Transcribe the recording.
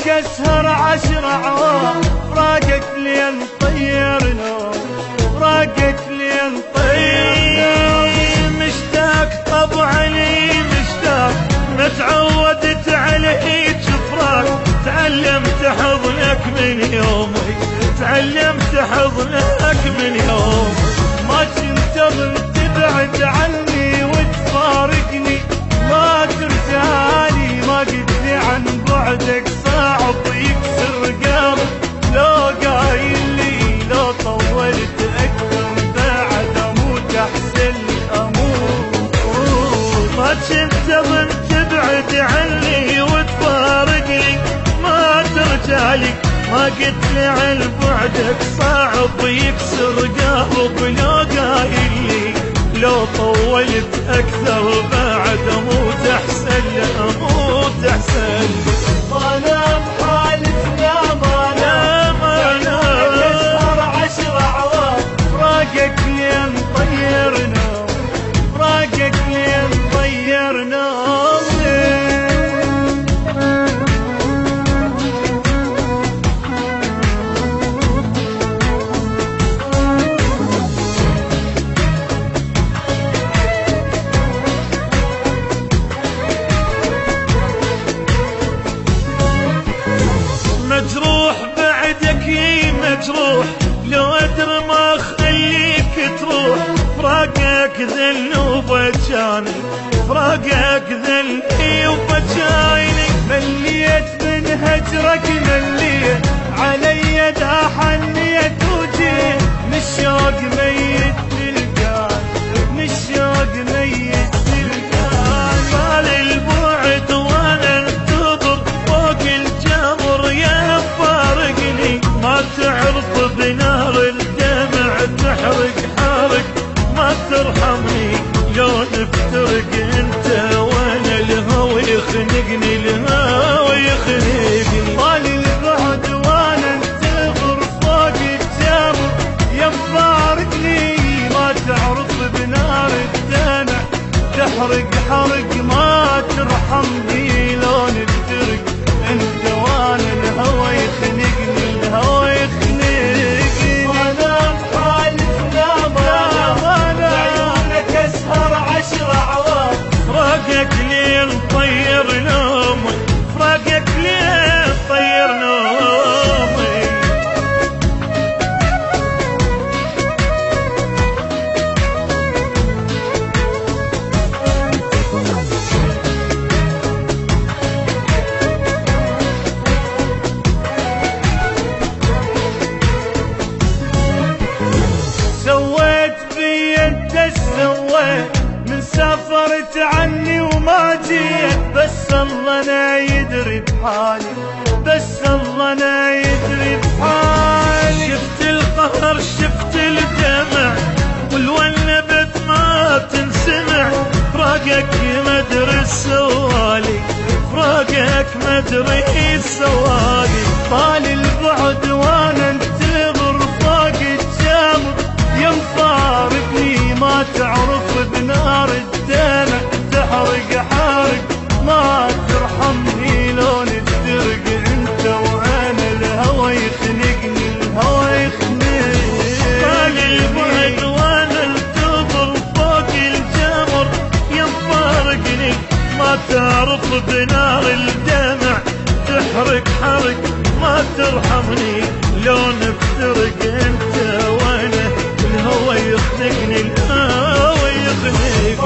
عيونك اسهر 10 عوام، فراقك لين طير نوم، فراقك لين طير. مشتاق طبعا لي مشتاق، ما تعودت عليك فراق، تعلمت حضنك من يومي، تعلمت حضنك من يومي. ما كنت اظن تبعد عني وتفارقني، ما ترجعلي، ما قلت عن بعدك صعب يكسر قلبي. لو قايل لي لو طولت اكثر بعد اموت احسن لي اموت. ما كنت اظن تبعد عني وتفارقني، ما ترجعلي، ما قلت لي عن بعدك صعب يكسر قلبي. لو قايل لي لو طولت اكثر بعد اموت احسن لي اموت احسن لي. ما نام حالتنا ما نام اسهر 10 عوام، فراقك لين طيرنا، فراقك لين طيرنا. مجروح بعدك يي مجروح، لو ادري ما اخليك تروح. فراقك ذل وبجاني، فراقك ذلني وبجاني. مليت من هجرك مليت، علي دا حنيت وجيت. من الشوق ميت تلقاني، من الشوق ميت تلقاني. طال البعد وانا انتظر فوق الجمر يا فارقني. ما تعرف بنار الدمع تحرق حرق، ما ترحمني لو نفترق انت وانا. الهوى يخنقني، الهوى يخنقني. طال البعد وانا انتظر فوق الجمر يا مفارقني. ما تعرف بنار الدمع تحرق حرق، ما ترحمني لو نفترق انت وانا. الهوى يخنقني، الهوى يخنقني. ما نام حالتنا ما نام، عيونك اسهر 10 عوام، فراقك لين طير نومي، فراقك لين طير نومي. سويت بي انت سويت، من سافرت عني وما جيت. بس الله انا يدري بحالي، بس الله انا يدري بحالي. شفت القهر شفت الدمع، والونبت ما تنسمع. فراقك ما ادري سوالي، فراقك ما ادري سوالي. طال البعد وانا انتظر فوق الجمر يا مفارقني. ما تعرف بنار الدمع تحرق حرق، ما ترحمني لو نفترق انت وانا. الهوى يخنقني، الهوى يخنقني. طال البعد وانا انتظر فوق الجمر يا مفارقني. ما تعرف بنار الدمع تحرق حرق، ما ترحمني لو نفترق انت وانا. الهوى يخنقني، الهوى يخنقني.